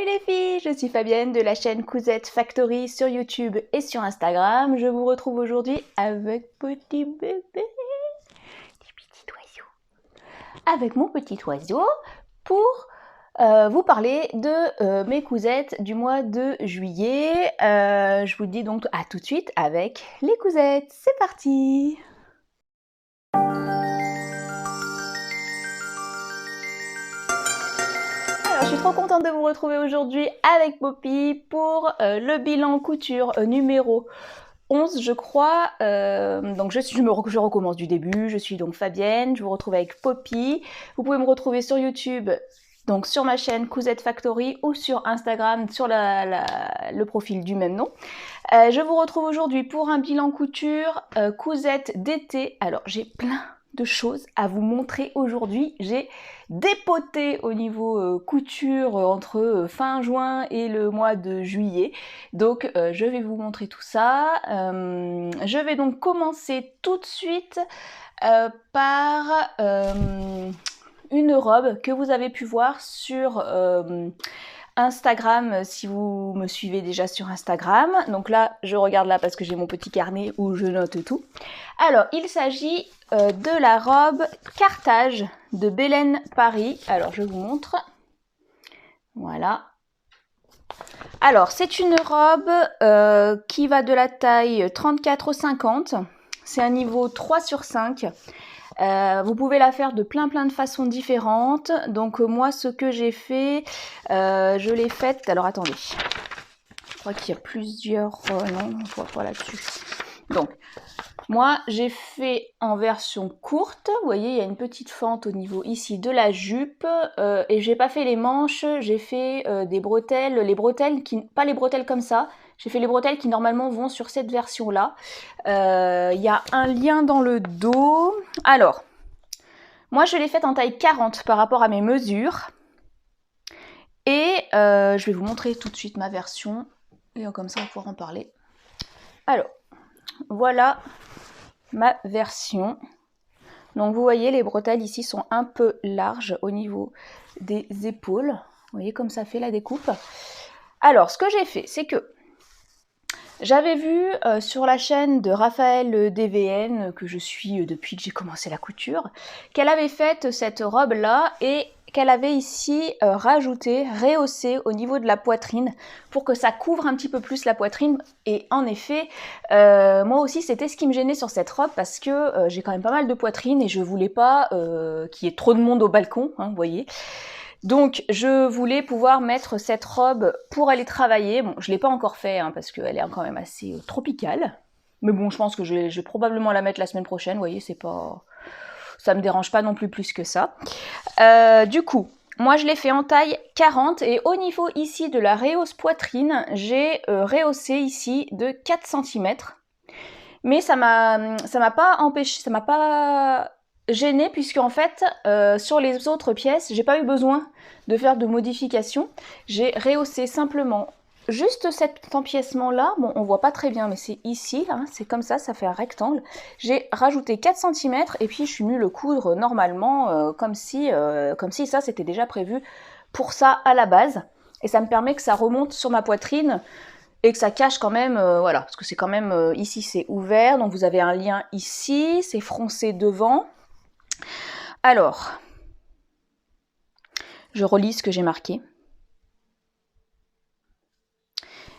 Salut les filles, je suis Fabienne de la chaîne Cousette Factory sur YouTube et sur Instagram. Je vous retrouve aujourd'hui avec petit bébé, des petits oiseaux. Avec mon petit oiseau pour vous parler de mes cousettes du mois de juillet. Je vous dis donc à tout de suite avec les cousettes. C'est parti! Je suis trop contente de vous retrouver aujourd'hui avec Poppy pour le bilan couture numéro 11 je crois. Donc je recommence du début. Je suis donc Fabienne, je vous retrouve avec Poppy. Vous pouvez me retrouver sur YouTube, donc sur ma chaîne Cousette Factory ou sur Instagram sur le profil du même nom. Je vous retrouve aujourd'hui pour un bilan couture cousette d'été. Alors j'ai plein de choses à vous montrer aujourd'hui. J'ai dépoté au niveau couture entre fin juin et le mois de juillet. Donc je vais vous montrer tout ça. Je vais donc commencer tout de suite par une robe que vous avez pu voir sur Instagram si vous me suivez déjà sur Instagram. Donc là, je regarde là parce que j'ai mon petit carnet où je note tout. Alors, il s'agit de la robe Carthage de Belen Paris. Alors, je vous montre. Voilà. Alors, c'est une robe qui va de la taille 34 au 50. C'est un niveau 3 sur 5. Vous pouvez la faire de plein de façons différentes. Donc moi ce que j'ai fait, je l'ai faite, alors attendez, je crois qu'il y a plusieurs, non, je vois pas là-dessus. Donc moi j'ai fait en version courte, vous voyez il y a une petite fente au niveau ici de la jupe, et j'ai pas fait les manches, j'ai fait des bretelles, les bretelles qui, pas les bretelles comme ça, j'ai fait les bretelles qui normalement vont sur cette version là. Il y a un lien dans le dos. Alors, moi je l'ai faite en taille 40 par rapport à mes mesures. Et je vais vous montrer tout de suite ma version. Et comme ça on va pouvoir en parler. Alors, voilà ma version. Donc vous voyez les bretelles ici sont un peu larges au niveau des épaules. Vous voyez comme ça fait la découpe. Alors ce que j'ai fait c'est que j'avais vu sur la chaîne de Raphaël DVN, que je suis depuis que j'ai commencé la couture, qu'elle avait fait cette robe-là et qu'elle avait ici rehaussé au niveau de la poitrine pour que ça couvre un petit peu plus la poitrine. Et en effet, moi aussi c'était ce qui me gênait sur cette robe parce que j'ai quand même pas mal de poitrine et je voulais pas qu'il y ait trop de monde au balcon, hein, vous voyez. Donc je voulais pouvoir mettre cette robe pour aller travailler. Bon, je ne l'ai pas encore fait hein, parce qu'elle est quand même assez tropicale. Mais bon, je pense que je vais probablement la mettre la semaine prochaine. Vous voyez, c'est pas, ça me dérange pas non plus que ça. Du coup, moi je l'ai fait en taille 40 et au niveau ici de la rehausse poitrine, j'ai rehaussé ici de 4 cm. Mais ça m'a pas empêché, ça m'a pas gênée puisque en fait sur les autres pièces j'ai pas eu besoin de faire de modifications. J'ai rehaussé simplement juste cet empiècement là, bon on voit pas très bien mais c'est ici, hein, c'est comme ça, ça fait un rectangle. J'ai rajouté 4 cm et puis je suis venue le coudre normalement comme si ça c'était déjà prévu pour ça à la base. Et ça me permet que ça remonte sur ma poitrine et que ça cache quand même, voilà, parce que c'est quand même, ici c'est ouvert, donc vous avez un lien ici, c'est froncé devant. Alors, je relis ce que j'ai marqué.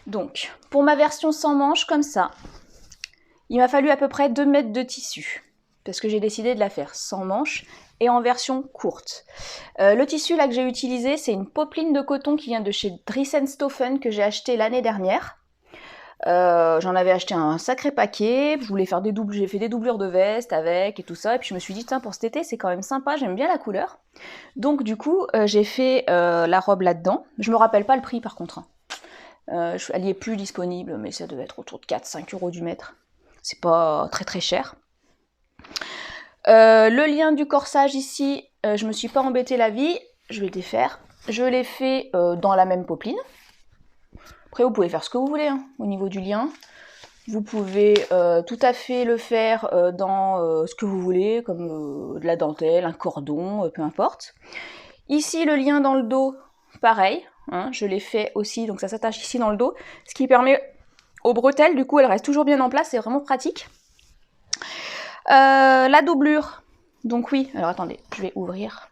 Donc, pour ma version sans manches, comme ça, il m'a fallu à peu près 2 mètres de tissu, parce que j'ai décidé de la faire sans manches et en version courte. Le tissu là que j'ai utilisé, c'est une popeline de coton qui vient de chez Dries&Stoffen que j'ai acheté l'année dernière. J'en avais acheté un sacré paquet, je voulais faire j'ai fait des doublures de veste avec et tout ça, et puis je me suis dit tiens pour cet été c'est quand même sympa, j'aime bien la couleur. Donc du coup j'ai fait la robe là-dedans, je me rappelle pas le prix par contre. Elle y est plus disponible, mais ça devait être autour de 4-5 € du mètre. C'est pas très cher. Le lien du corsage ici, je me suis pas embêté la vie, je vais le défaire. Je l'ai fait dans la même popeline. Après, vous pouvez faire ce que vous voulez hein, au niveau du lien. Vous pouvez tout à fait le faire dans ce que vous voulez, comme de la dentelle, un cordon, peu importe. Ici, le lien dans le dos, pareil. hein, je l'ai fait aussi, donc ça s'attache ici dans le dos, ce qui permet aux bretelles, du coup elles restent toujours bien en place, c'est vraiment pratique. La doublure, donc oui, alors attendez, je vais ouvrir.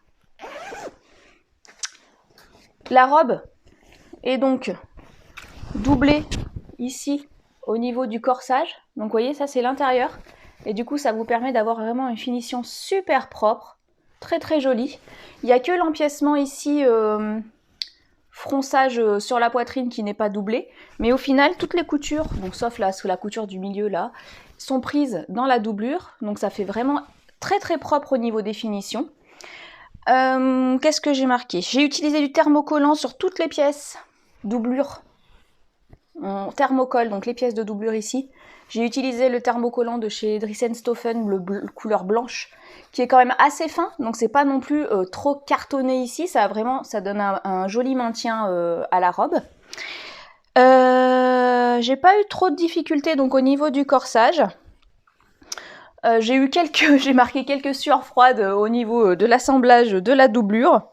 La robe est donc doublée ici au niveau du corsage, donc vous voyez ça c'est l'intérieur, et du coup ça vous permet d'avoir vraiment une finition super propre, très très jolie. Il n'y a que l'empiècement ici, fronçage sur la poitrine qui n'est pas doublé, mais au final toutes les coutures, donc sauf la couture du milieu là, sont prises dans la doublure, donc ça fait vraiment très très propre au niveau des finitions. Qu'est-ce que j'ai marqué? J'ai utilisé du thermocollant sur toutes les pièces doublure, thermocolle, donc les pièces de doublure ici. J'ai utilisé le thermocollant de chez Dresden-Stoffen, le couleur blanche, qui est quand même assez fin, donc c'est pas non plus trop cartonné ici, ça donne un joli maintien à la robe. J'ai pas eu trop de difficultés donc au niveau du corsage. J'ai marqué quelques sueurs froides au niveau de l'assemblage de la doublure.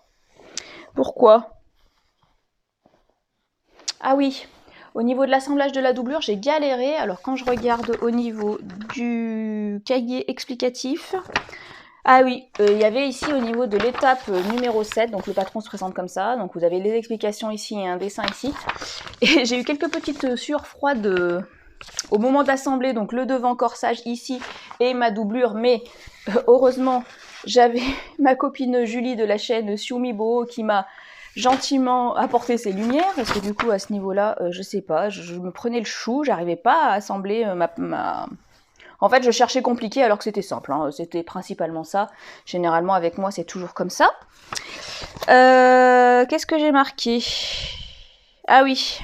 Pourquoi? Ah oui, au niveau de l'assemblage de la doublure, j'ai galéré. Alors quand je regarde au niveau du cahier explicatif, ah oui, il y avait ici au niveau de l'étape numéro 7, donc le patron se présente comme ça, donc vous avez les explications ici et un dessin ici. Et j'ai eu quelques petites sueurs froides au moment d'assembler, donc le devant corsage ici et ma doublure, mais heureusement j'avais ma copine Julie de la chaîne Xiumibo qui m'a gentiment apporté ses lumières, parce que du coup à ce niveau-là, je sais pas, je me prenais le chou, j'arrivais pas à assembler En fait, je cherchais compliqué alors que c'était simple, hein. C'était principalement ça. Généralement, avec moi, c'est toujours comme ça. Qu'est-ce que j'ai marqué? Ah oui.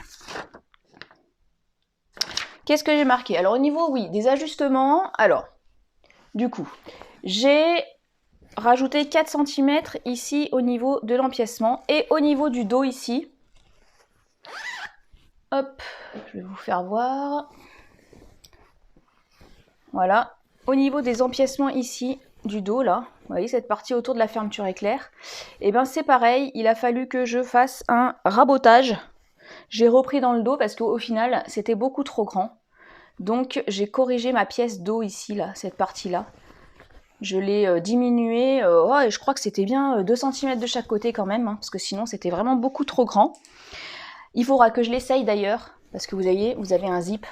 Qu'est-ce que j'ai marqué? Alors, au niveau, oui, des ajustements. Alors, du coup, j'ai rajouté 4 cm ici au niveau de l'empiècement et au niveau du dos ici. Hop, je vais vous faire voir. Voilà, au niveau des empiècements ici, du dos là, vous voyez cette partie autour de la fermeture éclair, et bien c'est pareil, il a fallu que je fasse un rabotage. J'ai repris dans le dos parce qu'au final, c'était beaucoup trop grand. Donc j'ai corrigé ma pièce dos ici, là, cette partie-là. Je l'ai diminuée, et je crois que c'était bien 2 cm de chaque côté quand même, hein, parce que sinon c'était vraiment beaucoup trop grand. Il faudra que je l'essaye d'ailleurs, parce que vous avez un zip.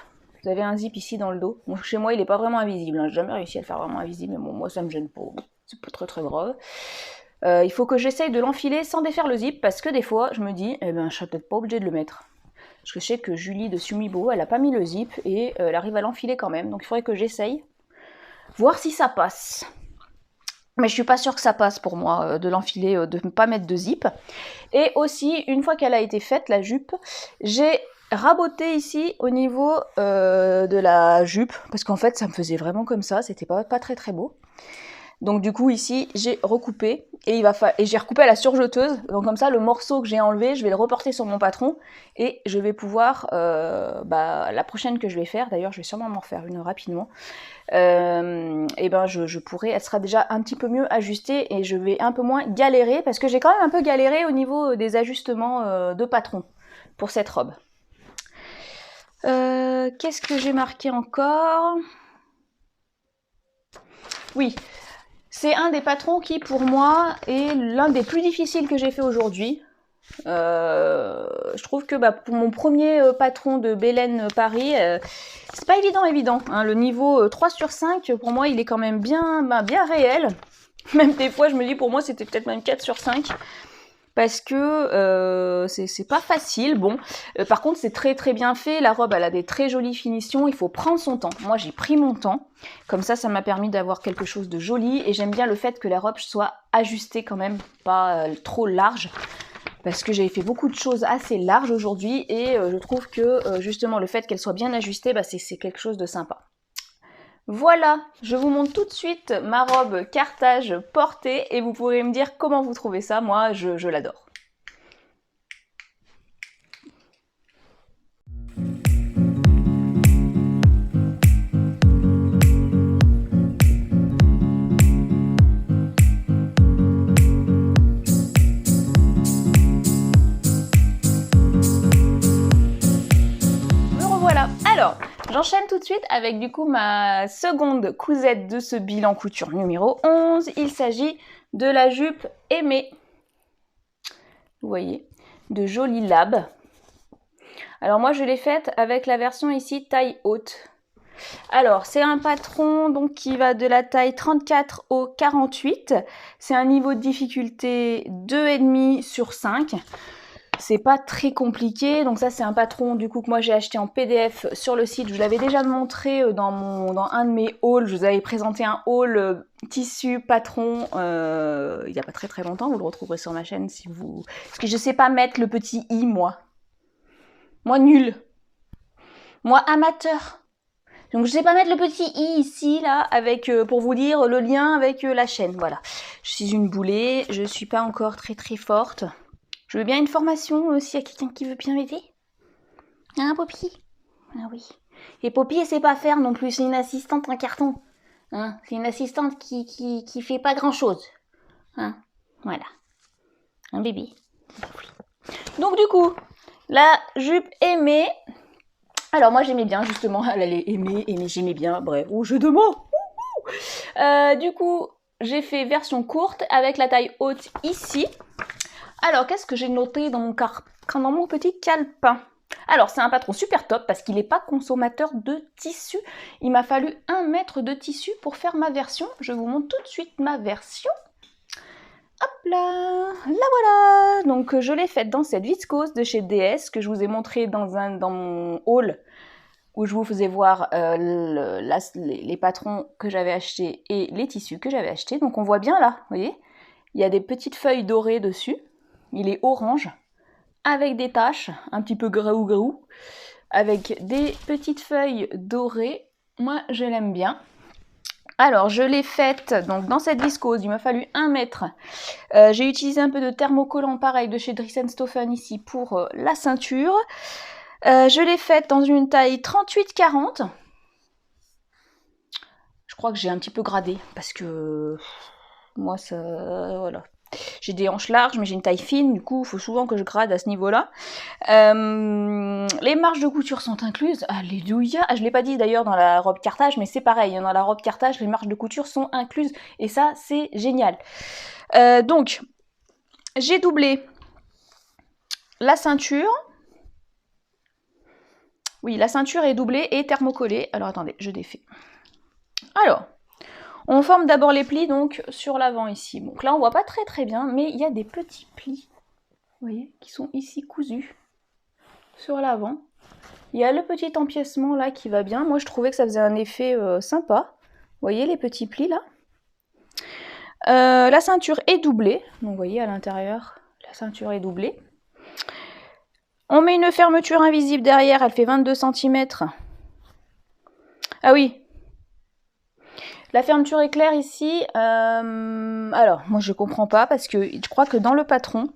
Vous avez un zip ici dans le dos. Bon, chez moi, il n'est pas vraiment invisible. Hein. J'ai jamais réussi à le faire vraiment invisible, mais bon, moi, ça me gêne pas. C'est pas très très grave. Il faut que j'essaye de l'enfiler sans défaire le zip, parce que des fois, je me dis, eh ben, je serais peut-être pas obligée de le mettre. Parce que je sais que Julie de Xiumibo, elle a pas mis le zip, et elle arrive à l'enfiler quand même. Donc il faudrait que j'essaye. Voir si ça passe. Mais je suis pas sûre que ça passe pour moi, de l'enfiler, de ne pas mettre de zip. Et aussi, une fois qu'elle a été faite, la jupe, j'ai raboté ici au niveau de la jupe, parce qu'en fait ça me faisait vraiment comme ça, c'était pas très très beau. Donc du coup ici j'ai recoupé et j'ai recoupé à la surjeteuse, donc comme ça le morceau que j'ai enlevé, je vais le reporter sur mon patron et je vais pouvoir, la prochaine que je vais faire, d'ailleurs je vais sûrement m'en refaire une rapidement, et ben je pourrai, elle sera déjà un petit peu mieux ajustée et je vais un peu moins galérer, parce que j'ai quand même un peu galéré au niveau des ajustements de patron pour cette robe. Qu'est-ce que j'ai marqué encore? Oui, c'est un des patrons qui, pour moi, est l'un des plus difficiles que j'ai fait aujourd'hui. Je trouve que pour mon premier patron de Belen Paris, c'est pas évident. Hein. Le niveau 3 sur 5, pour moi, il est quand même bien réel. Même des fois, je me dis, pour moi, c'était peut-être même 4 sur 5. Parce que c'est pas facile. Bon, par contre c'est très très bien fait, la robe elle a des très jolies finitions, il faut prendre son temps. Moi j'ai pris mon temps, comme ça m'a permis d'avoir quelque chose de joli, et j'aime bien le fait que la robe soit ajustée quand même, pas trop large, parce que j'ai fait beaucoup de choses assez larges aujourd'hui, et je trouve que justement le fait qu'elle soit bien ajustée, c'est quelque chose de sympa. Voilà, je vous montre tout de suite ma robe Carthage portée et vous pourrez me dire comment vous trouvez ça. Moi, je l'adore. J'enchaîne tout de suite avec du coup ma seconde cousette de ce bilan couture numéro 11. Il s'agit de la jupe Aimée. Vous voyez, de Jolie Lab. Alors moi je l'ai faite avec la version ici taille haute. Alors c'est un patron donc qui va de la taille 34 au 48. C'est un niveau de difficulté 2,5 sur 5. C'est pas très compliqué, donc ça c'est un patron du coup que moi j'ai acheté en PDF sur le site. Je vous l'avais déjà montré dans un de mes hauls. Je vous avais présenté un haul tissu patron il n'y a pas très longtemps. Vous le retrouverez sur ma chaîne si vous... Parce que je sais pas mettre le petit i moi. Moi nul. Moi amateur. Donc je sais pas mettre le petit i ici là avec pour vous dire le lien avec la chaîne. Voilà. Je suis une boulée, je suis pas encore très forte. Je veux bien une formation s'il y a quelqu'un qui veut bien m'aider. Hein, Poppy? Ah oui. Et Poppy, elle sait pas faire non plus, c'est une assistante en carton. Hein, c'est une assistante qui fait pas grand chose. Hein, voilà. Un bébé. Donc du coup, la jupe Aimée. Alors moi j'aimais bien justement, elle allait aimer, j'aimais bien, bref, jeu de mots. Du coup, j'ai fait version courte avec la taille haute ici. Alors, qu'est-ce que j'ai noté dans mon petit calepin? Alors, c'est un patron super top parce qu'il n'est pas consommateur de tissu. Il m'a fallu 1 mètre de tissu pour faire ma version. Je vous montre tout de suite ma version. Hop là, la voilà. Donc, je l'ai faite dans cette viscose de chez DS que je vous ai montré dans mon haul où je vous faisais voir les patrons que j'avais achetés et les tissus que j'avais achetés. Donc, on voit bien là, vous voyez, il y a des petites feuilles dorées dessus. Il est orange, avec des taches, un petit peu graou, avec des petites feuilles dorées. Moi, je l'aime bien. Alors, je l'ai faite donc dans cette viscose. Il m'a fallu 1 mètre. J'ai utilisé un peu de thermocollant pareil de chez Dries & Stephen ici pour la ceinture. Je l'ai faite dans une taille 38-40. Je crois que j'ai un petit peu gradé parce que moi, ça... voilà. J'ai des hanches larges, mais j'ai une taille fine, du coup, il faut souvent que je grade à ce niveau-là. Les marges de couture sont incluses. Alléluia. Je ne l'ai pas dit d'ailleurs dans la robe cartage, mais c'est pareil. Dans la robe cartage, les marges de couture sont incluses. Et ça, c'est génial. Donc, j'ai doublé la ceinture. Oui, la ceinture est doublée et thermocollée. Alors, attendez, je défais. Alors... on forme d'abord les plis donc sur l'avant ici. Donc là on voit pas très bien, mais il y a des petits plis, vous voyez, qui sont ici cousus sur l'avant. Il y a le petit empiècement là qui va bien. Moi je trouvais que ça faisait un effet sympa. Vous voyez les petits plis là. La ceinture est doublée. Donc vous voyez à l'intérieur, la ceinture est doublée. On met une fermeture invisible derrière, elle fait 22 cm. Ah oui. La fermeture éclair ici, alors moi je comprends pas parce que je crois que dans le patron,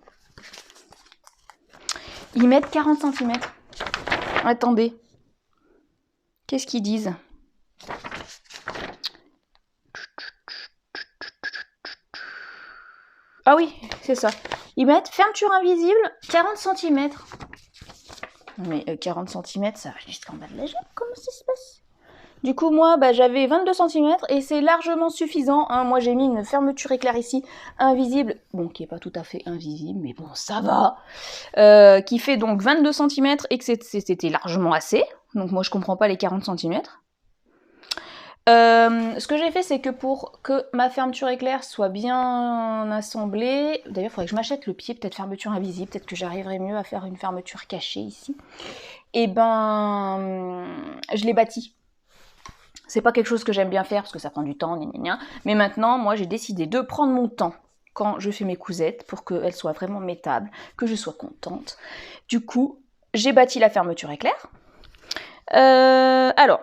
ils mettent 40 cm. Attendez, qu'est-ce qu'ils disent? Ah oui, c'est ça. Ils mettent fermeture invisible 40 cm. Mais 40 cm, ça va jusqu'en bas de la jambe, comment ça se passe? Du coup, moi, j'avais 22 cm et c'est largement suffisant. Hein. Moi, j'ai mis une fermeture éclair ici, invisible. Bon, qui n'est pas tout à fait invisible, mais bon, ça va. Qui fait donc 22 cm et que c'était largement assez. Donc, moi, je comprends pas les 40 cm. Ce que j'ai fait, c'est que pour que ma fermeture éclair soit bien assemblée... D'ailleurs, il faudrait que je m'achète le pied, peut-être fermeture invisible. Peut-être que j'arriverai mieux à faire une fermeture cachée ici. Et je l'ai bâti. C'est pas quelque chose que j'aime bien faire parce que ça prend du temps, mais maintenant, moi, j'ai décidé de prendre mon temps quand je fais mes cousettes pour qu'elles soient vraiment mettables, que je sois contente. Du coup, j'ai bâti la fermeture éclair. Alors,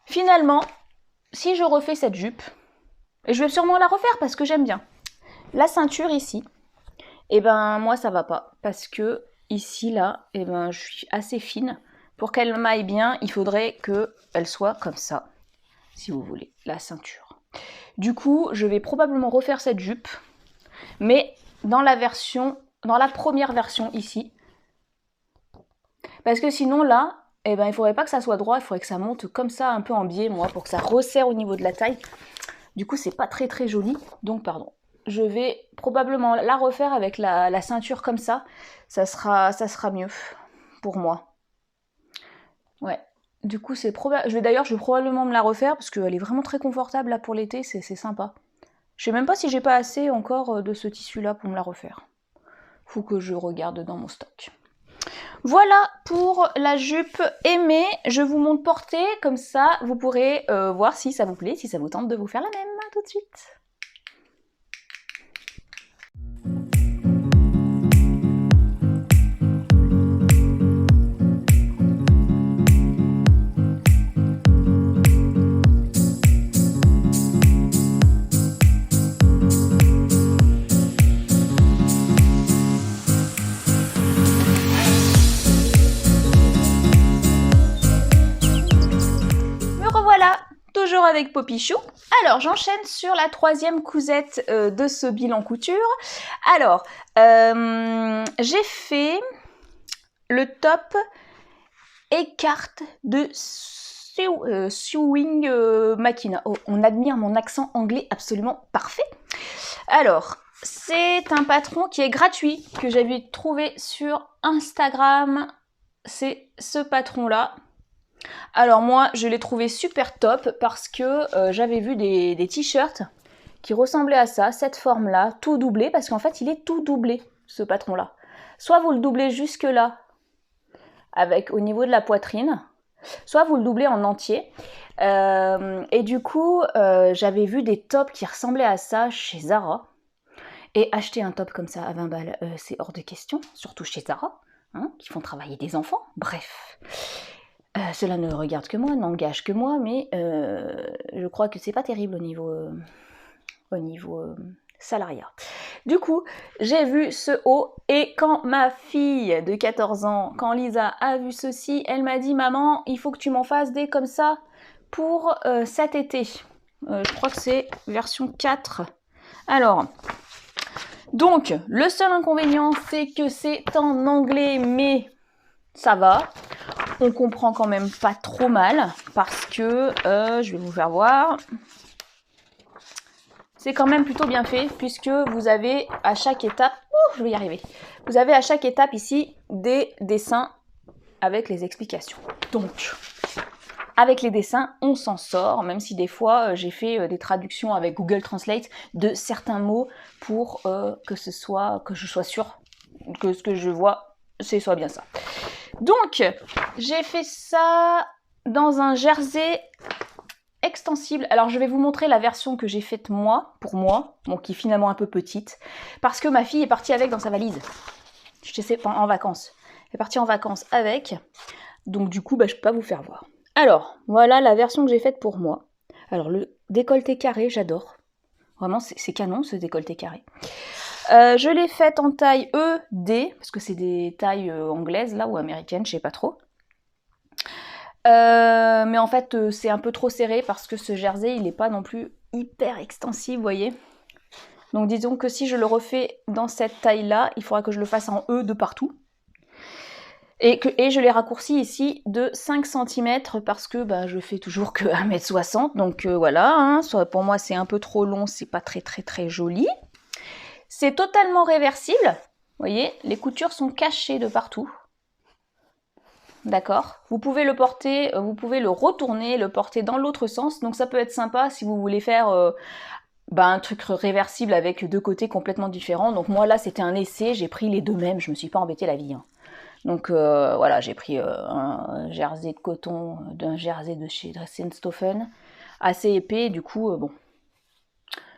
finalement, si je refais cette jupe, et je vais sûrement la refaire parce que j'aime bien, la ceinture ici, moi, ça va pas parce que ici, là, je suis assez fine. Pour qu'elle m'aille bien, il faudrait qu'elle soit comme ça, si vous voulez, la ceinture. Du coup, je vais probablement refaire cette jupe, mais dans la première version ici. Parce que sinon, là, et ben il faudrait pas que ça soit droit, il faudrait que ça monte comme ça, un peu en biais, moi, pour que ça resserre au niveau de la taille. Du coup, c'est pas très très joli, donc pardon. Je vais probablement la refaire avec la ceinture comme ça. Ça sera mieux pour moi. Ouais. Du coup, c'est probable. Je vais probablement me la refaire parce qu'elle est vraiment très confortable là pour l'été, c'est sympa. Je sais même pas si j'ai pas assez encore de ce tissu là pour me la refaire. Faut que je regarde dans mon stock. Voilà pour la jupe aimée. Je vous montre portée, comme ça vous pourrez voir si ça vous plaît, si ça vous tente de vous faire la même. À tout de suite. Toujours avec Poppy Chou. Alors, j'enchaîne sur la troisième cousette de ce bilan couture. Alors, j'ai fait le top écarte de Sewing Machina. Oh, on admire mon accent anglais absolument parfait. Alors, c'est un patron qui est gratuit, que j'avais trouvé sur Instagram. C'est ce patron-là. Alors moi, je l'ai trouvé super top parce que j'avais vu des t-shirts qui ressemblaient à ça, cette forme-là, tout doublé, parce qu'en fait, il est tout doublé, ce patron-là. Soit vous le doublez jusque-là, avec au niveau de la poitrine, soit vous le doublez en entier. Et du coup, j'avais vu des tops qui ressemblaient à ça chez Zara. Et acheter un top comme ça à 20 balles, c'est hors de question, surtout chez Zara, hein, qui font travailler des enfants. Bref. Cela ne regarde que moi, n'engage que moi, mais je crois que c'est pas terrible au niveau salariat. Du coup, j'ai vu ce haut et quand ma fille de 14 ans, quand Lisa a vu ceci, elle m'a dit « Maman, il faut que tu m'en fasses des comme ça pour cet été. » Je crois que c'est version 4. Alors, donc, le seul inconvénient, c'est que c'est en anglais, mais ça va. On comprend quand même pas trop mal parce que, je vais vous faire voir, c'est quand même plutôt bien fait puisque vous avez à chaque étape, je vais y arriver, vous avez à chaque étape ici des dessins avec les explications. Donc, avec les dessins, on s'en sort, même si des fois j'ai fait des traductions avec Google Translate de certains mots pour que je sois sûre que ce que je vois, c'est soit bien ça. Donc, j'ai fait ça dans un jersey extensible. Alors, je vais vous montrer la version que j'ai faite moi, pour moi, bon, qui est finalement un peu petite, parce que ma fille est partie avec dans sa valise. Je sais pas, en vacances. Elle est partie en vacances avec, donc du coup, je peux pas vous faire voir. Alors, voilà la version que j'ai faite pour moi. Alors, le décolleté carré, j'adore. Vraiment, c'est canon, ce décolleté carré. Je l'ai faite en taille ED, parce que c'est des tailles anglaises, là, ou américaines, je sais pas trop. Mais en fait, c'est un peu trop serré, parce que ce jersey, il n'est pas non plus hyper extensif, vous voyez. Donc disons que si je le refais dans cette taille-là, il faudra que je le fasse en E de partout. Et je l'ai raccourci ici de 5 cm, parce que je fais toujours que 1,60 m, donc voilà, hein, pour moi c'est un peu trop long, c'est pas très très très joli. C'est totalement réversible, vous voyez, les coutures sont cachées de partout. D'accord. Vous pouvez le porter, vous pouvez le retourner, le porter dans l'autre sens, donc ça peut être sympa si vous voulez faire un truc réversible avec deux côtés complètement différents. Donc moi là c'était un essai, j'ai pris les deux mêmes, je me suis pas embêté la vie. Hein. Donc voilà, j'ai pris un jersey de coton, d'un jersey de chez Dressenstoffen, assez épais, du coup bon.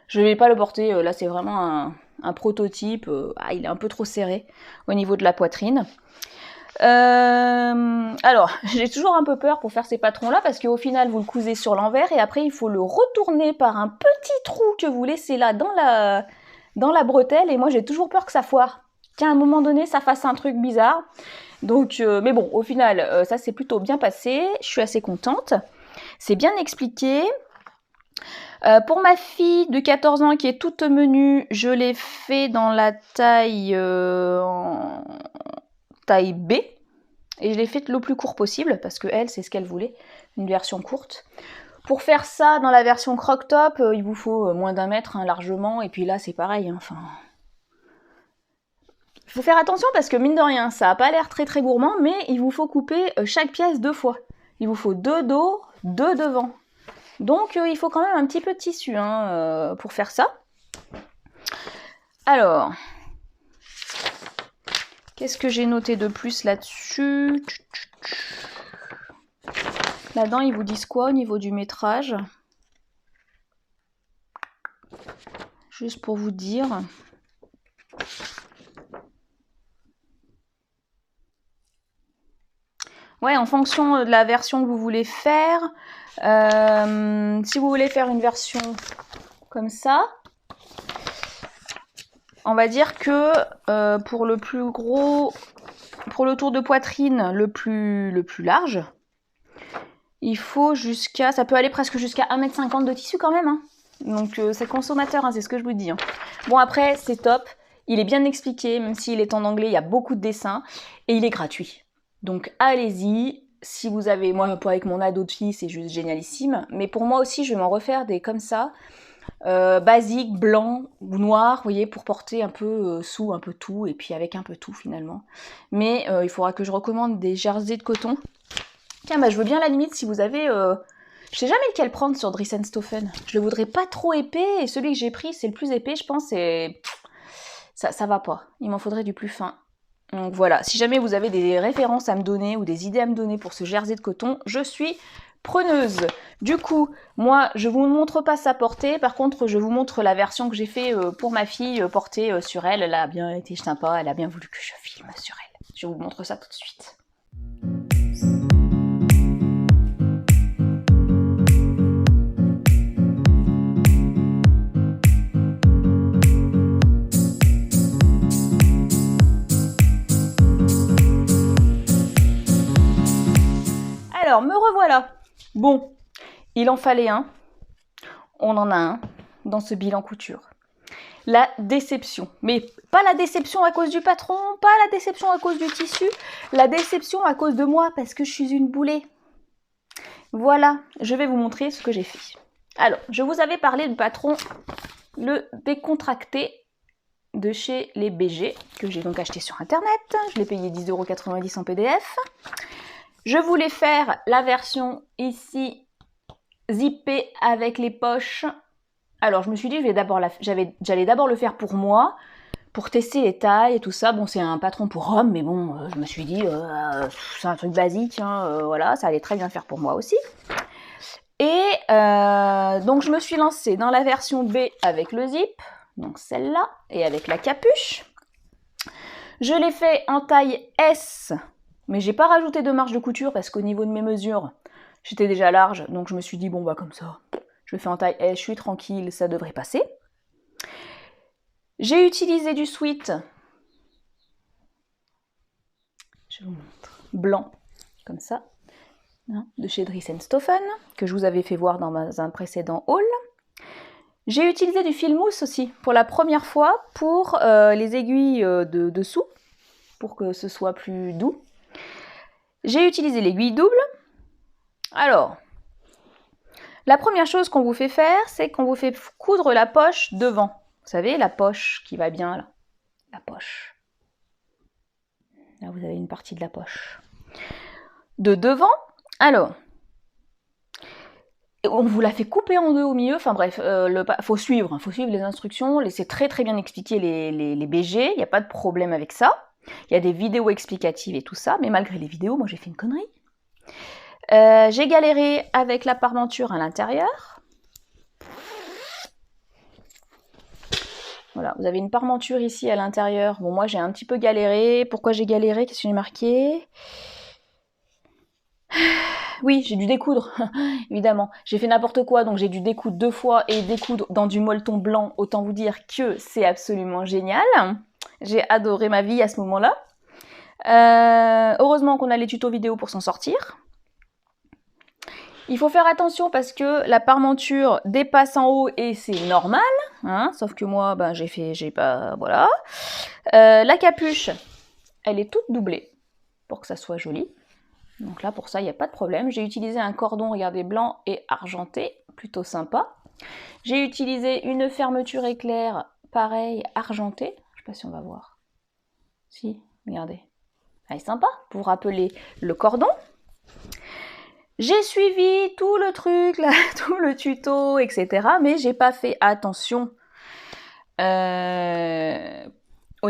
Je ne vais pas le porter, là c'est vraiment un prototype, il est un peu trop serré au niveau de la poitrine. Alors, j'ai toujours un peu peur pour faire ces patrons-là, parce qu'au final, vous le cousez sur l'envers, et après, il faut le retourner par un petit trou que vous laissez là dans la bretelle, et moi, j'ai toujours peur que ça foire. Qu'à un moment donné, ça fasse un truc bizarre. Donc, mais bon, au final, ça s'est plutôt bien passé, je suis assez contente. C'est bien expliqué. Pour ma fille de 14 ans qui est toute menue, je l'ai fait dans la taille B. Et je l'ai fait le plus court possible, parce que elle, c'est ce qu'elle voulait, une version courte. Pour faire ça, dans la version croc-top, il vous faut moins d'1 mètre, hein, largement, et puis là, c'est pareil, hein, enfin... Il faut faire attention parce que, mine de rien, ça n'a pas l'air très très gourmand, mais il vous faut couper chaque pièce 2 fois. Il vous faut 2 dos, 2 devant. Donc, il faut quand même un petit peu de tissu hein, pour faire ça. Alors... Qu'est-ce que j'ai noté de plus là-dessus? Là-dedans, ils vous disent quoi au niveau du métrage? Juste pour vous dire. Ouais, en fonction de la version que vous voulez faire. Si vous voulez faire une version comme ça, on va dire que pour le plus gros, pour le tour de poitrine le plus large, il faut jusqu'à, ça peut aller presque jusqu'à 1,50 m de tissu quand même. Hein. Donc c'est consommateur, hein, c'est ce que je vous dis. Hein. Bon après, c'est top. Il est bien expliqué, même s'il est en anglais, il y a beaucoup de dessins. Et il est gratuit. Donc allez-y. Si vous avez, moi avec mon ado de fille, c'est juste génialissime. Mais pour moi aussi, je vais m'en refaire des comme ça. Basique, blanc ou noir, vous voyez, pour porter un peu sous un peu tout, et puis avec un peu tout finalement. Mais il faudra que je recommande des jerseys de coton. Tiens, bah je veux bien à la limite si vous avez... Je sais jamais lequel prendre sur Dries & Stephen. Je le voudrais pas trop épais, et celui que j'ai pris, c'est le plus épais, je pense, et... Ça va pas. Il m'en faudrait du plus fin. Donc voilà, si jamais vous avez des références à me donner, ou des idées à me donner pour ce jersey de coton, je suis... preneuse. Du coup, moi, je vous montre pas sa portée. Par contre, je vous montre la version que j'ai fait pour ma fille portée sur elle. Elle a bien été sympa, elle a bien voulu que je filme sur elle. Je vous montre ça tout de suite. Alors, me revoilà. Bon, il en fallait un. On en a un dans ce bilan couture. La déception. Mais pas la déception à cause du patron, pas la déception à cause du tissu, la déception à cause de moi parce que je suis une boulée. Voilà, je vais vous montrer ce que j'ai fait. Alors, je vous avais parlé du patron, le décontracté de chez les BG, que j'ai donc acheté sur internet. Je l'ai payé 10,90 € en PDF. Je voulais faire la version ici zippée avec les poches. Alors je me suis dit j'allais d'abord le faire pour moi, pour tester les tailles et tout ça. Bon, c'est un patron pour homme, mais bon, je me suis dit c'est un truc basique, hein, voilà, ça allait très bien faire pour moi aussi. Et donc je me suis lancée dans la version B avec le zip, donc celle-là, et avec la capuche. Je l'ai fait en taille S, mais j'ai pas rajouté de marge de couture parce qu'au niveau de mes mesures, j'étais déjà large, donc je me suis dit bon bah comme ça, je le fais en taille S, je suis tranquille, ça devrait passer. J'ai utilisé du sweat, je vous montre, blanc, comme ça, hein, de chez Dries & Stephen, que je vous avais fait voir dans un précédent haul. J'ai utilisé du fil mousse aussi, pour la première fois, pour les aiguilles de dessous, pour que ce soit plus doux. J'ai utilisé l'aiguille double. Alors, la première chose qu'on vous fait faire, c'est qu'on vous fait coudre la poche devant. Vous savez, la poche qui va bien là. La poche. Là, vous avez une partie de la poche. De devant, alors, on vous la fait couper en deux au milieu. Enfin bref, faut suivre les instructions. C'est très très bien expliqué les BG. Il n'y a pas de problème avec ça. Il y a des vidéos explicatives et tout ça. Mais malgré les vidéos, moi j'ai fait une connerie. J'ai galéré avec la parmenture à l'intérieur. Voilà, vous avez une parmenture ici à l'intérieur. Bon, moi j'ai un petit peu galéré. Pourquoi j'ai galéré? Qu'est-ce que j'ai marqué? Oui, j'ai dû découdre, évidemment. J'ai fait n'importe quoi, donc j'ai dû découdre 2 fois et découdre dans du molleton blanc. Autant vous dire que c'est absolument génial. J'ai adoré ma vie à ce moment-là. Heureusement qu'on a les tutos vidéo pour s'en sortir. Il faut faire attention parce que la parmenture dépasse en haut et c'est normal. Hein, sauf que moi, ben, j'ai pas... Voilà. La capuche, elle est toute doublée. pour que ça soit joli. Donc là, pour ça, il n'y a pas de problème. J'ai utilisé un cordon, regardez, blanc et argenté, plutôt sympa. J'ai utilisé une fermeture éclair, pareil, argentée. Je ne sais pas si on va voir. Si, regardez. Elle est sympa, pour rappeler le cordon. J'ai suivi tout le truc, là, tout le tuto, etc. Mais j'ai pas fait attention au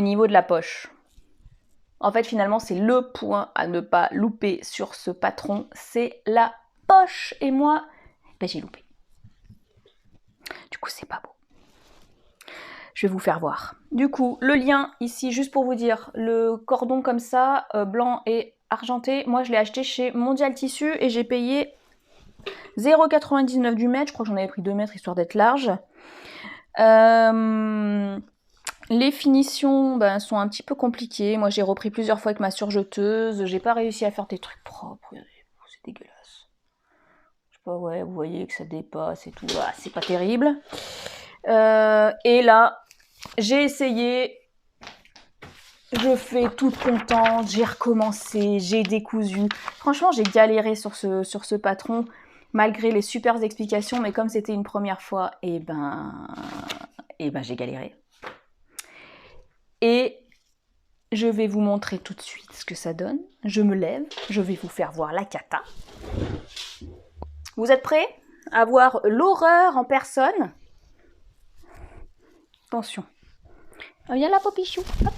niveau de la poche. En fait, finalement, c'est le point à ne pas louper sur ce patron, c'est la poche. Et moi, ben, j'ai loupé. Du coup, c'est pas beau. Je vais vous faire voir. Du coup, le lien ici, juste pour vous dire, le cordon comme ça, blanc et argenté, moi je l'ai acheté chez Mondial Tissu et j'ai payé 0,99 du mètre. Je crois que j'en avais pris 2 mètres histoire d'être large. Les finitions ben, sont un petit peu compliquées. Moi j'ai repris plusieurs fois avec ma surjeteuse. J'ai pas réussi à faire des trucs propres. C'est dégueulasse. Je sais pas, ouais, vous voyez que ça dépasse et tout. Ah, c'est pas terrible. Et là, j'ai essayé. Je fais toute contente. J'ai recommencé. J'ai décousu. Franchement, j'ai galéré sur ce patron. Malgré les super explications. Mais comme c'était une première fois, et ben j'ai galéré. Et je vais vous montrer tout de suite ce que ça donne. Je me lève, je vais vous faire voir la cata. Vous êtes prêts à voir l'horreur en personne? Attention. Oh, il y a la popichou. Hop.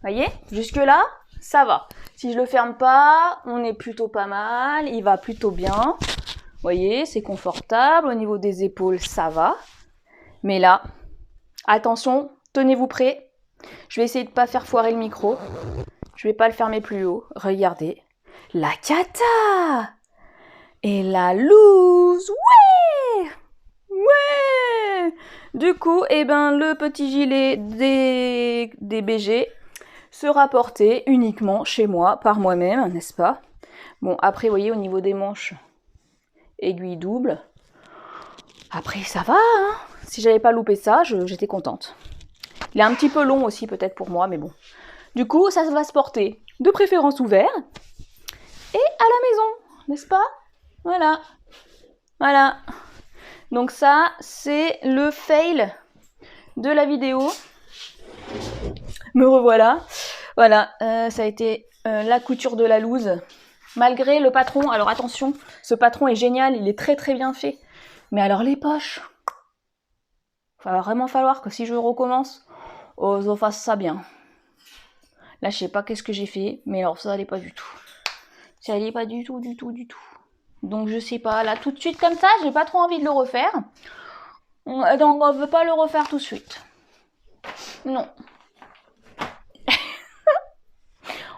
Voyez, jusque là, ça va. Si je le ferme pas, on est plutôt pas mal. Il va plutôt bien. Voyez, c'est confortable. Au niveau des épaules, ça va. Mais là, attention. Tenez-vous prêts. Je vais essayer de ne pas faire foirer le micro. Je vais pas le fermer plus haut. Regardez. La cata et la loose. Ouais. Ouais. Du coup, eh ben, le petit gilet des BG sera porté uniquement chez moi, par moi-même, n'est-ce pas? Bon, après, vous voyez, au niveau des manches, aiguille double. Après, ça va, hein. Si j'avais pas loupé ça, j'étais contente. Il est un petit peu long aussi peut-être pour moi, mais bon. Du coup, ça va se porter de préférence ouvert et à la maison, n'est-ce pas? Voilà. Voilà. Donc ça, c'est le fail de la vidéo. Me revoilà. Voilà, ça a été la couture de la loose. Malgré le patron, alors attention, ce patron est génial, il est très très bien fait. Mais alors les poches, il va vraiment falloir que si je recommence, je fasse ça bien. Là, je sais pas qu'est-ce que j'ai fait, mais alors ça allait pas du tout. Ça allait pas du tout. Donc je sais pas, là tout de suite comme ça, j'ai pas trop envie de le refaire. Donc on veut pas le refaire tout de suite. Non.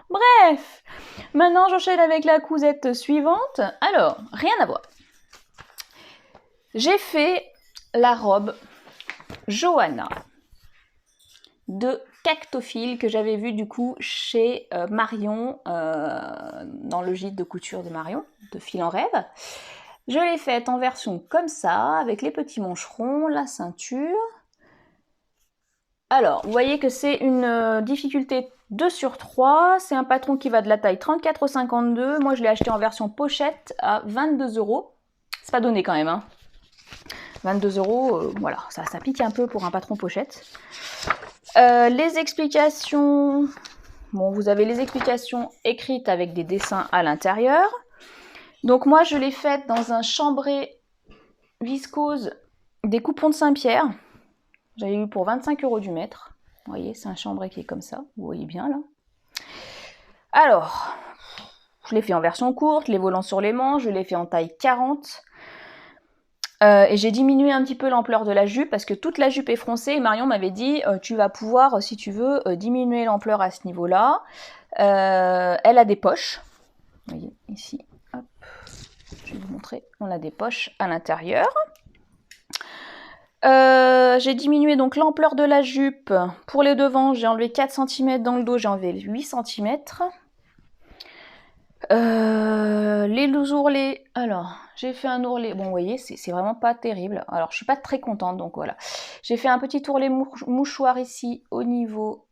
Bref, maintenant j'enchaîne avec la cousette suivante. Alors, rien à voir. J'ai fait la robe Johanna de Cactophile que j'avais vue du coup chez Marion, dans le gîte de couture de Marion, de Fil en Rêve. Je l'ai faite en version comme ça, avec les petits mancherons, la ceinture. Alors, vous voyez que c'est une difficulté 2 sur 3. C'est un patron qui va de la taille 34 au 52. Moi, je l'ai acheté en version pochette à 22 €. C'est pas donné quand même, hein. 22 €, voilà, ça pique un peu pour un patron pochette. Les explications... Bon, vous avez les explications écrites avec des dessins à l'intérieur. Donc moi, je l'ai faite dans un chambré viscose des Coupons de Saint-Pierre. J'avais eu pour 25 € du mètre. Vous voyez, c'est un chambré qui est comme ça. Vous voyez bien, là. Alors, je l'ai fait en version courte, les volants sur les manches. Je l'ai fait en taille 40. Et j'ai diminué un petit peu l'ampleur de la jupe parce que toute la jupe est froncée et Marion m'avait dit tu vas pouvoir, si tu veux, diminuer l'ampleur à ce niveau-là. Elle a des poches. Vous voyez, ici, hop, je vais vous montrer. On a des poches à l'intérieur. J'ai diminué donc l'ampleur de la jupe. Pour les devants, j'ai enlevé 4 cm. Dans le dos, j'ai enlevé 8 cm. Les ourlets, alors j'ai fait un ourlet, bon vous voyez c'est vraiment pas terrible, alors je suis pas très contente donc voilà. J'ai fait un petit ourlet mouchoir ici au niveau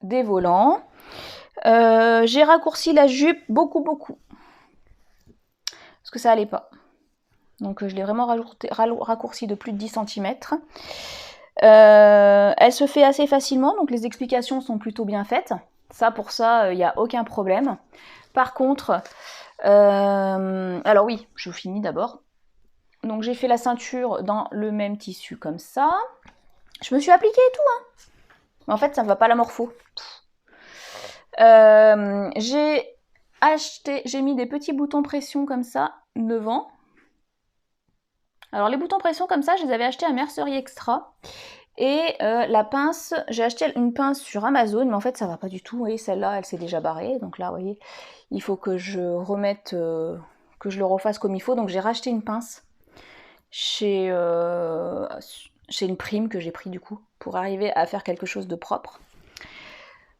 des volants. J'ai raccourci la jupe beaucoup. Parce que ça allait pas. Donc je l'ai vraiment raccourci de plus de 10 cm. Elle se fait assez facilement, donc les explications sont plutôt bien faites. Ça, pour ça, il n'y a aucun problème. Par contre, alors oui, je finis d'abord. Donc j'ai fait la ceinture dans le même tissu comme ça. Je me suis appliquée et tout, hein. Mais en fait, ça ne va pas la morpho. J'ai mis des petits boutons pression comme ça, devant. Alors les boutons pression comme ça, je les avais achetés à Mercerie Extra. Et la pince, j'ai acheté une pince sur Amazon, mais en fait ça va pas du tout. Vous voyez, celle-là, elle s'est déjà barrée. Donc là, vous voyez, il faut que je remette, que je le refasse comme il faut. Donc j'ai racheté une pince chez une prime que j'ai pris du coup, pour arriver à faire quelque chose de propre.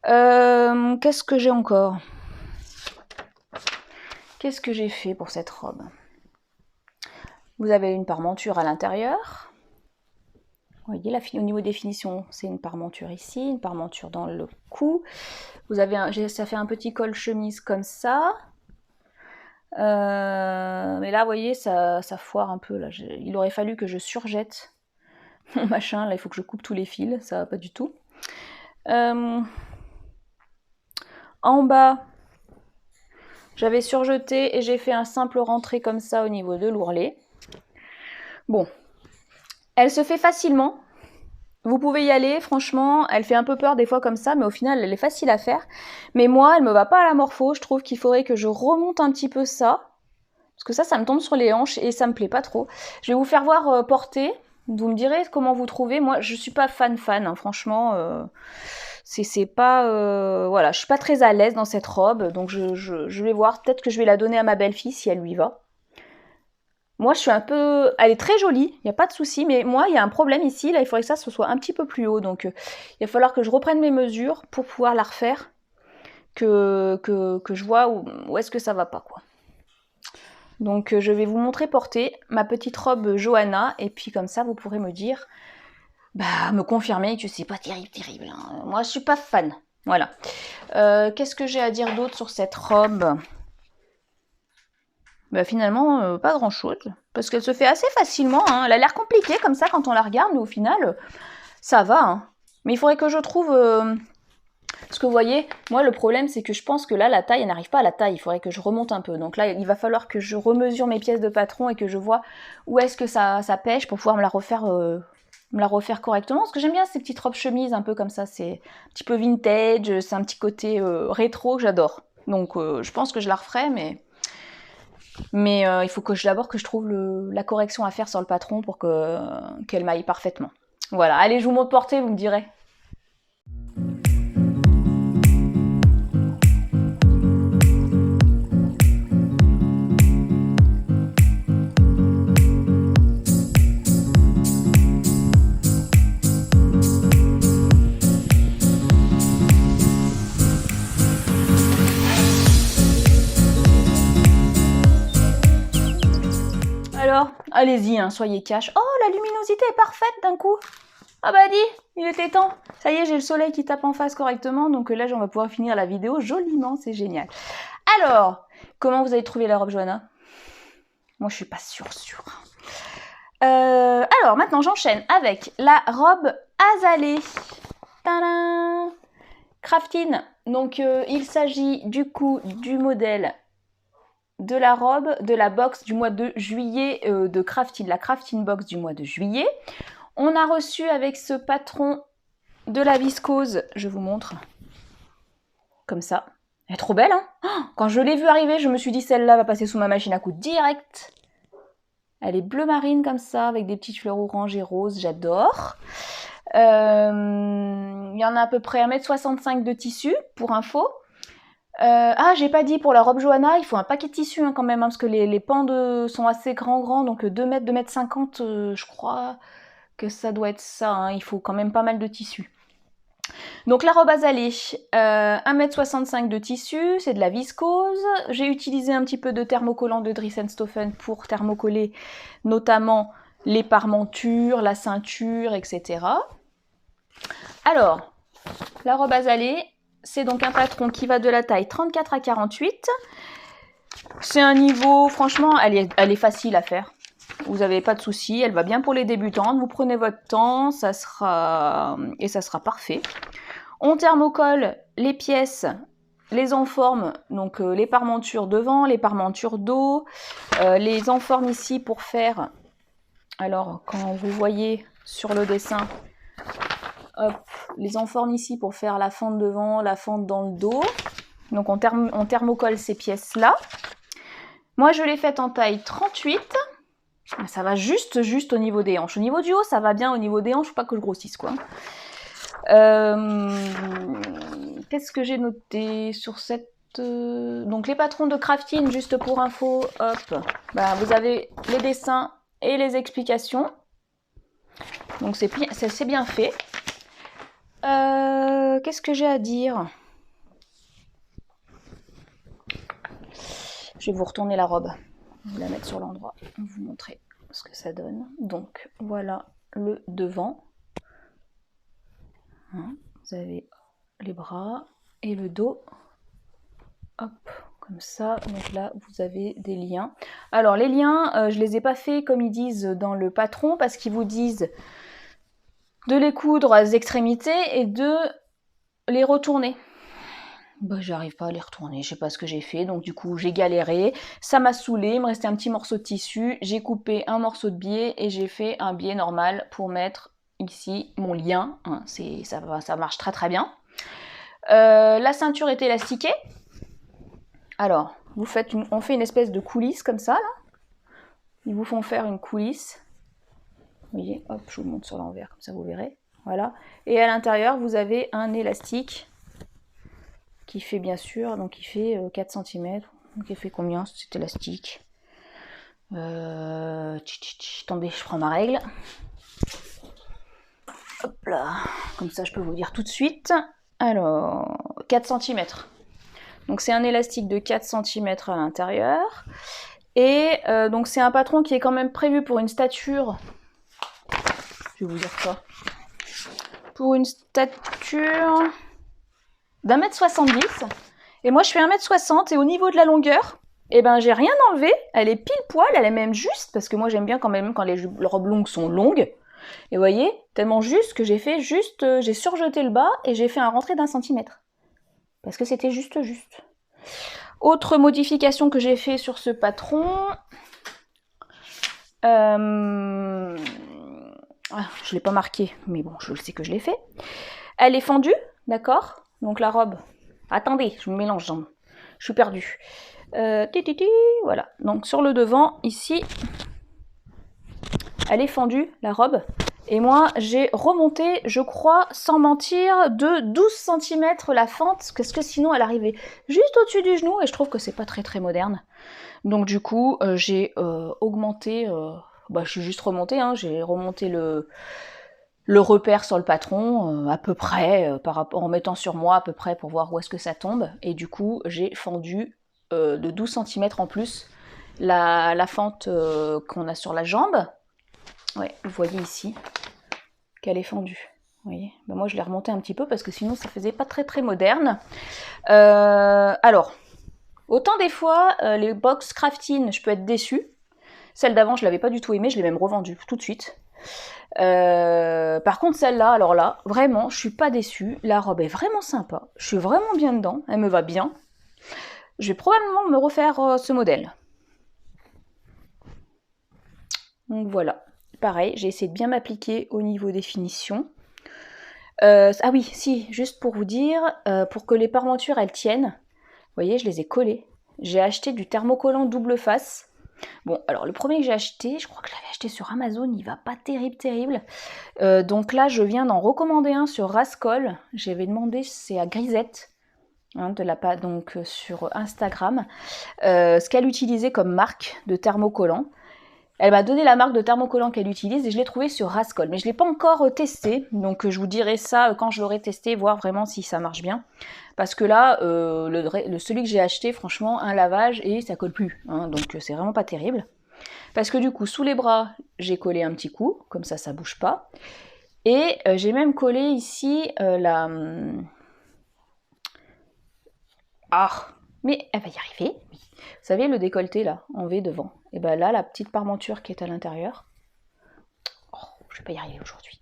Qu'est-ce que j'ai encore? Qu'est-ce que j'ai fait pour cette robe? Vous avez une parmenture à l'intérieur. Vous voyez, au niveau des finitions, c'est une parmenture ici, une parmenture dans le cou. Vous avez ça fait un petit col chemise comme ça. Mais là, vous voyez, ça foire un peu. Là. Il aurait fallu que je surjette mon machin. Là, il faut que je coupe tous les fils. Ça va pas du tout. En bas, j'avais surjeté et j'ai fait un simple rentré comme ça au niveau de l'ourlet. Bon, elle se fait facilement. Vous pouvez y aller, franchement, elle fait un peu peur des fois comme ça, mais au final, elle est facile à faire. Mais moi, elle me va pas à la morpho, je trouve qu'il faudrait que je remonte un petit peu ça. Parce que ça me tombe sur les hanches et ça me plaît pas trop. Je vais vous faire voir porter. Vous me direz comment vous trouvez. Moi, je suis pas fan, hein, franchement. C'est pas... voilà, je suis pas très à l'aise dans cette robe. Donc je vais voir, peut-être que je vais la donner à ma belle-fille si elle lui va. Moi, je suis un peu... Elle est très jolie, il n'y a pas de souci, mais moi, il y a un problème ici. Là, il faudrait que ça soit un petit peu plus haut. Donc, il va falloir que je reprenne mes mesures pour pouvoir la refaire. Que je vois où est-ce que ça va pas, quoi. Donc, je vais vous montrer porter ma petite robe Johanna. Et puis, comme ça, vous pourrez me dire... Bah, me confirmer que c'est pas terrible. Hein. Moi, je suis pas fan. Voilà. Qu'est-ce que j'ai à dire d'autre sur cette robe ? Bah finalement, pas grand-chose. Parce qu'elle se fait assez facilement. Hein. Elle a l'air compliquée comme ça quand on la regarde, mais au final, ça va. Hein. Mais il faudrait que je trouve... Parce que vous voyez, moi le problème c'est que je pense que là, la taille, elle n'arrive pas à la taille. Il faudrait que je remonte un peu. Donc là, il va falloir que je remesure mes pièces de patron et que je vois où est-ce que ça pêche pour pouvoir me la refaire correctement. Parce que j'aime bien ces petites robes chemises un peu comme ça. C'est un petit peu vintage, c'est un petit côté rétro que j'adore. Donc je pense que je la referai, mais il faut d'abord que je trouve la correction à faire sur le patron pour qu'elle m'aille parfaitement. Voilà, allez, je vous montre porter, vous me direz. Alors, allez-y, hein, soyez cash. Oh, la luminosité est parfaite d'un coup. Ah bah dis, il était temps. Ça y est, j'ai le soleil qui tape en face correctement, donc là, on va pouvoir finir la vidéo joliment, c'est génial. Alors, comment vous avez trouvé la robe Johanna? Moi, je suis pas sûre. Alors, maintenant, j'enchaîne avec la robe Azalée. Tadam! Craftine. Donc, il s'agit du coup du modèle de la robe de la box du mois de juillet de Craftine, la Craftine box du mois de juillet. On a reçu avec ce patron de la viscose, je vous montre, comme ça. Elle est trop belle, hein. Quand je l'ai vue arriver, je me suis dit celle-là va passer sous ma machine à coudre direct. Elle est bleu marine comme ça, avec des petites fleurs orange et rose, j'adore. Il y en a à peu près 1,65 m de tissu, pour info. J'ai pas dit, pour la robe Johanna, il faut un paquet de tissu hein, quand même, hein, parce que les pans sont assez grands, donc 2 m, 2,50 m, je crois que ça doit être ça, hein, il faut quand même pas mal de tissu. Donc la robe Azalée, 1,65 m de tissu, c'est de la viscose. J'ai utilisé un petit peu de thermocollant de Dries & Stoffen pour thermocoller notamment les parmentures, la ceinture, etc. Alors, la robe Azalée, c'est donc un patron qui va de la taille 34 à 48. C'est un niveau, franchement, elle est facile à faire. Vous n'avez pas de soucis, elle va bien pour les débutantes. Vous prenez votre temps, ça sera parfait. On thermocolle les pièces, les enforme, donc les parmentures devant, les parmentures dos, les enforme ici pour faire. Alors, quand vous voyez sur le dessin, hop, les enforme ici pour faire la fente devant, la fente dans le dos. Donc, on thermocolle ces pièces-là. Moi, je l'ai faite en taille 38. Ça va juste au niveau des hanches. Au niveau du haut, ça va bien. Au niveau des hanches, faut pas que je grossisse, quoi. Qu'est-ce que j'ai noté sur cette... Donc, les patrons de crafting, juste pour info, hop. Bah, vous avez les dessins et les explications. Donc, c'est bien fait. Qu'est-ce que j'ai à dire? Je vais vous retourner la robe. Je vais la mettre sur l'endroit. Vous montrer ce que ça donne. Donc, voilà le devant. Vous avez les bras et le dos. Hop, comme ça. Donc là, vous avez des liens. Alors, les liens, je les ai pas faits comme ils disent dans le patron parce qu'ils vous disent de les coudre à les extrémités et de les retourner. Bah, j'arrive pas à les retourner, je sais pas ce que j'ai fait, donc du coup j'ai galéré, ça m'a saoulé, il me restait un petit morceau de tissu, j'ai coupé un morceau de biais et j'ai fait un biais normal pour mettre ici mon lien, hein, ça marche très très bien. La ceinture est élastiquée, alors on fait une espèce de coulisse comme ça, là. Ils vous font faire une coulisse, vous voyez, hop, je vous montre sur l'envers, comme ça vous verrez, voilà, et à l'intérieur vous avez un élastique qui fait bien sûr, donc il fait 4 cm. Donc il fait combien cet élastique? Attendez, je prends ma règle. Hop là, comme ça je peux vous dire tout de suite. Alors, 4 cm. Donc c'est un élastique de 4 cm à l'intérieur. Et donc c'est un patron qui est quand même prévu pour une stature. Je vais vous dire ça. Pour une stature d'1m70, et moi je fais 1m60, et au niveau de la longueur, eh ben j'ai rien enlevé, elle est pile poil, elle est même juste, parce que moi j'aime bien quand même quand les robes longues sont longues, et vous voyez, tellement juste que j'ai fait juste, j'ai surjeté le bas, et j'ai fait un rentré d'1 centimètre, parce que c'était juste. Autre modification que j'ai fait sur ce patron, je l'ai pas marqué, mais bon, je sais que je l'ai fait, elle est fendue, d'accord? Donc la robe, attendez, je me mélange, je suis perdue. Voilà, donc sur le devant, ici, elle est fendue, la robe. Et moi, j'ai remonté, je crois, sans mentir, de 12 cm la fente, parce que sinon elle arrivait juste au-dessus du genou, et je trouve que c'est pas très très moderne. Donc du coup, j'ai augmenté, je suis juste remontée, hein, j'ai remonté le repère sur le patron, à peu près, en mettant sur moi à peu près pour voir où est-ce que ça tombe. Et du coup, j'ai fendu de 12 cm en plus la fente qu'on a sur la jambe. Ouais, vous voyez ici qu'elle est fendue. Vous voyez, moi je l'ai remonté un petit peu parce que sinon ça faisait pas très très moderne. Alors, autant des fois, les box crafting, je peux être déçue. Celle d'avant, je l'avais pas du tout aimée, je l'ai même revendue tout de suite. Par contre celle-là, alors là, vraiment, je suis pas déçue. La robe est vraiment sympa. Je suis vraiment bien dedans. Elle me va bien. Je vais probablement me refaire ce modèle. Donc voilà. Pareil, j'ai essayé de bien m'appliquer au niveau des finitions. Ah oui, si, juste pour vous dire, pour que les parmentures, elles tiennent, vous voyez, je les ai collées. J'ai acheté du thermocollant double face. Bon, alors le premier que j'ai acheté, je crois que je l'avais acheté sur Amazon, il va pas terrible. Donc là, je viens d'en recommander un sur Rascol. J'avais demandé, c'est à Grisette, hein, donc sur Instagram, ce qu'elle utilisait comme marque de thermocollant. Elle m'a donné la marque de thermocollant qu'elle utilise et je l'ai trouvé sur Rascol. Mais je ne l'ai pas encore testé, donc je vous dirai ça quand je l'aurai testé, voir vraiment si ça marche bien. Parce que là, celui que j'ai acheté, franchement, un lavage et ça colle plus. Hein, donc c'est vraiment pas terrible. Parce que du coup, sous les bras, j'ai collé un petit coup, comme ça bouge pas. Et j'ai même collé ici Ah, mais elle va y arriver. Vous savez, le décolleté, là, en V devant. Et ben là, la petite parmenture qui est à l'intérieur. Oh, je vais pas y arriver aujourd'hui.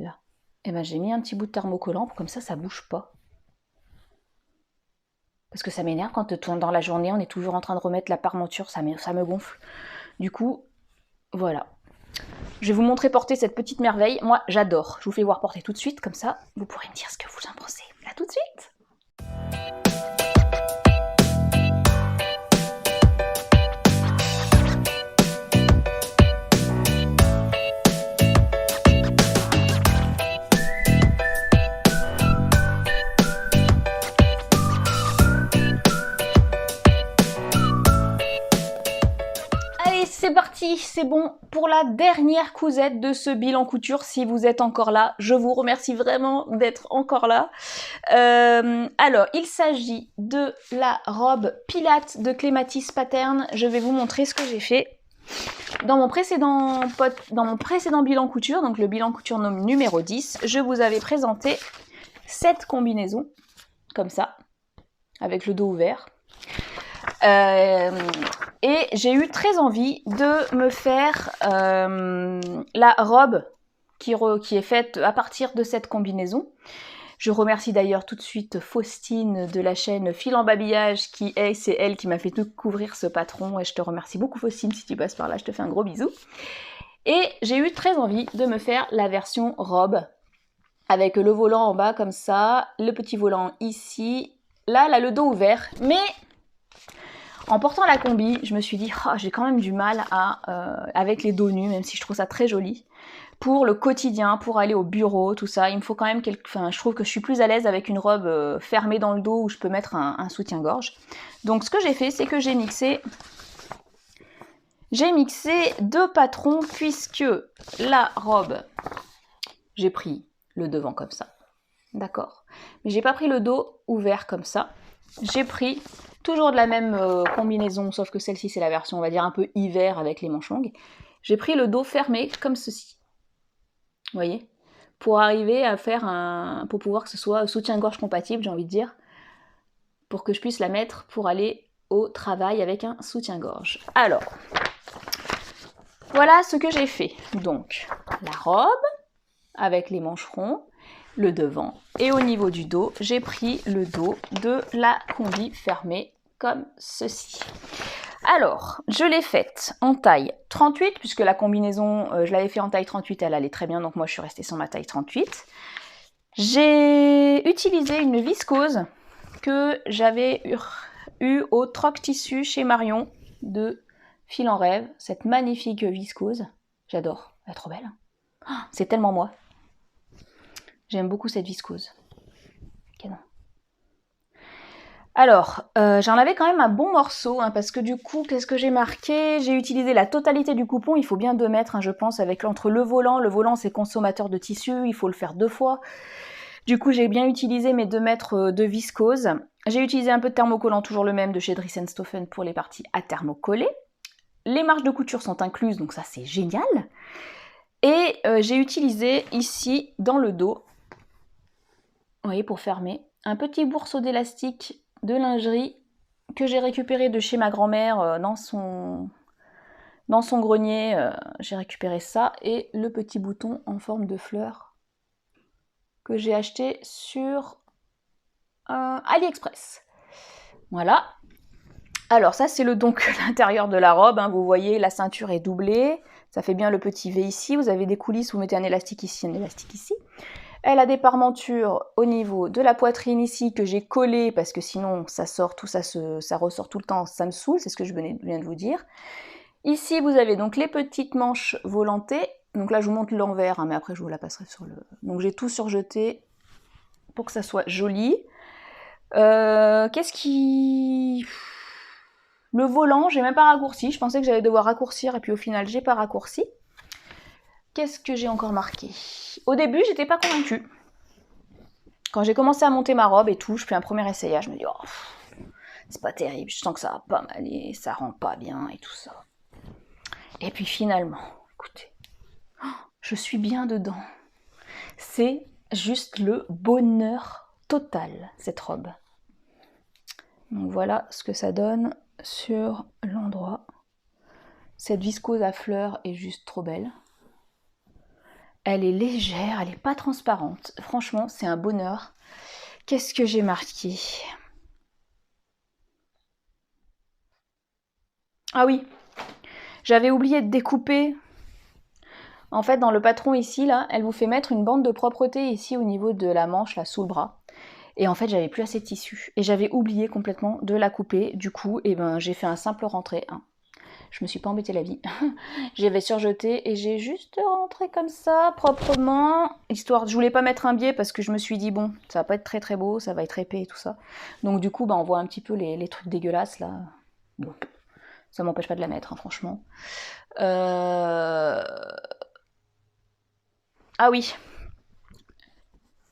Là. Et ben j'ai mis un petit bout de thermocollant, comme ça bouge pas. Parce que ça m'énerve quand dans la journée, on est toujours en train de remettre la parmenture, ça me gonfle. Du coup, voilà. Je vais vous montrer porter cette petite merveille. Moi, j'adore. Je vous fais voir porter tout de suite, comme ça, vous pourrez me dire ce que vous en pensez. À tout de suite. C'est parti, c'est bon pour la dernière cousette de ce bilan couture. Si vous êtes encore là, je vous remercie vraiment d'être encore là. Alors, il s'agit de la robe Pilate de Clematis Pattern. Je vais vous montrer ce que j'ai fait. Dans mon précédent bilan couture, donc le bilan couture numéro 10, je vous avais présenté cette combinaison, comme ça, avec le dos ouvert. Et j'ai eu très envie de me faire la robe qui est faite à partir de cette combinaison. Je remercie d'ailleurs tout de suite Faustine de la chaîne Fil en Babillage c'est elle qui m'a fait découvrir ce patron et je te remercie beaucoup Faustine si tu passes par là, je te fais un gros bisou. Et j'ai eu très envie de me faire la version robe avec le volant en bas comme ça, le petit volant ici, là le dos ouvert, mais en portant la combi, je me suis dit, oh, j'ai quand même du mal avec les dos nus, même si je trouve ça très joli. Pour le quotidien, pour aller au bureau, tout ça, il me faut quand même je trouve que je suis plus à l'aise avec une robe fermée dans le dos où je peux mettre un soutien-gorge. Donc ce que j'ai fait, c'est que j'ai mixé deux patrons, puisque la robe, j'ai pris le devant comme ça, d'accord. Mais j'ai pas pris le dos ouvert comme ça. J'ai pris toujours de la même combinaison, sauf que celle-ci c'est la version, on va dire, un peu hiver avec les manches longues. J'ai pris le dos fermé comme ceci. Vous voyez ? Pour arriver à faire pour pouvoir que ce soit soutien-gorge compatible, j'ai envie de dire, pour que je puisse la mettre pour aller au travail avec un soutien-gorge. Alors, voilà ce que j'ai fait. Donc, la robe avec les mancherons, le devant. Et au niveau du dos, j'ai pris le dos de la combi fermée comme ceci. Alors, je l'ai faite en taille 38, puisque la combinaison, je l'avais fait en taille 38, elle allait très bien, donc moi je suis restée sur ma taille 38. J'ai utilisé une viscose que j'avais eu au Troc Tissu chez Marion de Fil en Rêve, cette magnifique viscose. J'adore, elle est trop belle. Oh, c'est tellement moi. J'aime beaucoup cette viscose. Canon. Alors, j'en avais quand même un bon morceau, hein, parce que du coup, qu'est-ce que j'ai marqué ? J'ai utilisé la totalité du coupon, il faut bien 2 mètres, hein, je pense, entre le volant c'est consommateur de tissu, il faut le faire 2 fois. Du coup, j'ai bien utilisé mes 2 mètres de viscose. J'ai utilisé un peu de thermocollant, toujours le même, de chez Dries & Stoffen pour les parties à thermocoller. Les marges de couture sont incluses, donc ça c'est génial. Et j'ai utilisé ici, dans le dos, vous voyez, pour fermer, un petit bourseau d'élastique de lingerie que j'ai récupéré de chez ma grand-mère dans son grenier. J'ai récupéré ça et le petit bouton en forme de fleur que j'ai acheté sur AliExpress. Voilà. Alors ça c'est donc l'intérieur de la robe, hein. Vous voyez, la ceinture est doublée, ça fait bien le petit V ici, vous avez des coulisses, vous mettez un élastique ici, un élastique ici. Elle a des parmentures au niveau de la poitrine ici que j'ai collé parce que sinon ça sort tout, ça ressort tout le temps, ça me saoule, c'est ce que je viens de vous dire. Ici vous avez donc les petites manches volantées, donc là je vous montre l'envers, hein, mais après je vous la passerai sur le... Donc j'ai tout surjeté pour que ça soit joli. Qu'est-ce qui... Le volant, j'ai même pas raccourci, je pensais que j'allais devoir raccourcir et puis au final j'ai pas raccourci. Qu'est-ce que j'ai encore marqué ? Au début, j'étais pas convaincue. Quand j'ai commencé à monter ma robe et tout, je fais un premier essayage, je me dis « Oh, c'est pas terrible, je sens que ça va pas m'aller, ça rend pas bien et tout ça. » Et puis finalement, écoutez, je suis bien dedans. C'est juste le bonheur total, cette robe. Donc voilà ce que ça donne sur l'endroit. Cette viscose à fleurs est juste trop belle. Elle est légère, elle n'est pas transparente. Franchement, c'est un bonheur. Qu'est-ce que j'ai marqué? Ah oui, j'avais oublié de découper. En fait, dans le patron ici, là, elle vous fait mettre une bande de propreté ici au niveau de la manche, là, sous le bras. Et en fait, j'avais plus assez de tissu. Et j'avais oublié complètement de la couper. Du coup, j'ai fait un simple rentré. Hein. Je me suis pas embêté la vie. J'avais surjeté et j'ai juste rentré comme ça, proprement. Histoire, je voulais pas mettre un biais parce que je me suis dit, bon, ça va pas être très très beau, ça va être épais et tout ça. Donc du coup, on voit un petit peu les trucs dégueulasses, là. Bon, ça m'empêche pas de la mettre, hein, franchement. Ah oui.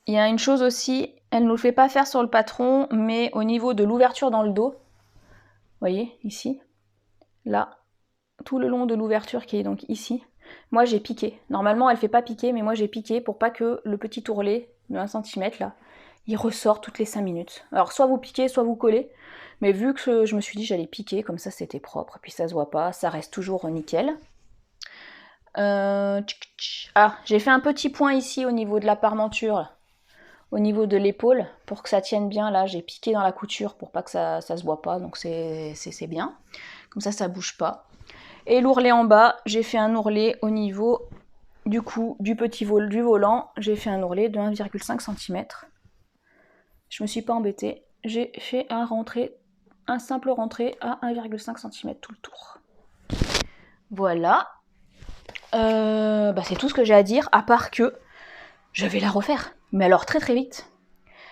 Il y a une chose aussi, elle ne nous le fait pas faire sur le patron, mais au niveau de l'ouverture dans le dos, vous voyez, ici, là, tout le long de l'ouverture qui est donc ici, moi j'ai piqué. Normalement elle fait pas piquer, mais moi j'ai piqué pour pas que le petit ourlet de 1 cm là, il ressort toutes les 5 minutes. Alors soit vous piquez, soit vous collez, mais vu que je me suis dit j'allais piquer, comme ça c'était propre, puis ça se voit pas, ça reste toujours nickel. Ah, j'ai fait un petit point ici au niveau de la parmenture, là. Au niveau de l'épaule, pour que ça tienne bien, là j'ai piqué dans la couture pour pas que ça se voit pas, donc c'est bien. Comme ça bouge pas. Et l'ourlet en bas, j'ai fait un ourlet au niveau du cou, du petit du volant, j'ai fait un ourlet de 1,5 cm. Je me suis pas embêtée, j'ai fait un simple rentré à 1,5 cm tout le tour. Voilà. C'est tout ce que j'ai à dire, à part que je vais la refaire. Mais alors très très vite.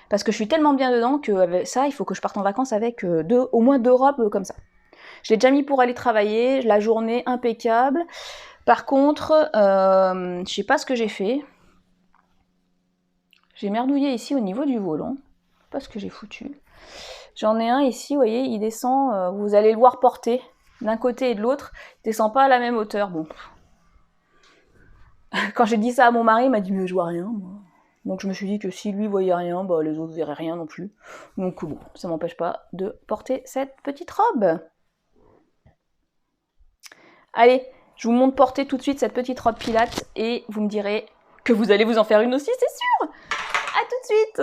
Parce que je suis tellement bien dedans que avec ça, il faut que je parte en vacances avec au moins 2 robes comme ça. Je l'ai déjà mis pour aller travailler, la journée impeccable. Par contre, je sais pas ce que j'ai fait. J'ai merdouillé ici au niveau du volant. Je sais pas ce que j'ai foutu. J'en ai un ici, vous voyez, il descend, vous allez le voir porter d'un côté et de l'autre. Il descend pas à la même hauteur. Bon. Quand j'ai dit ça à mon mari, il m'a dit mais je vois rien, moi. Donc je me suis dit que si lui voyait rien, les autres verraient rien non plus. Donc bon, ça m'empêche pas de porter cette petite robe. Allez, je vous montre porter tout de suite cette petite robe Pilates et vous me direz que vous allez vous en faire une aussi, c'est sûr. À tout de suite.